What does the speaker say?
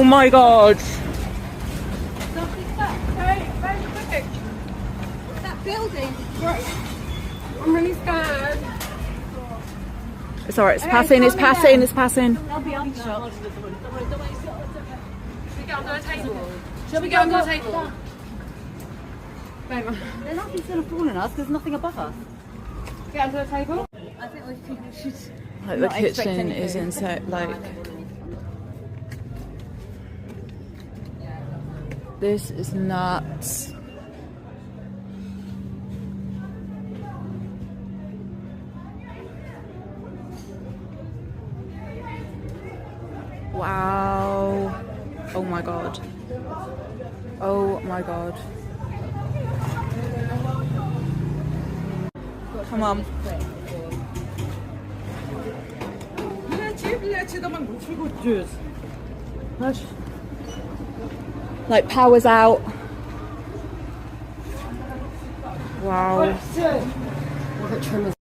Oh my god. That building. Right. I'm really scared. It's alright, it's passing, it's passing, it's passing. I'll be up shot. Should we get under a table? Should we get under a table? They're not going to fall on us, there's nothing above us. Get under a table? I think we should. Like the kitchen is inside, like. This is nuts. Wow. Oh my god. Oh my god. Come on. Like power's out. Wow. Look at Trimmer's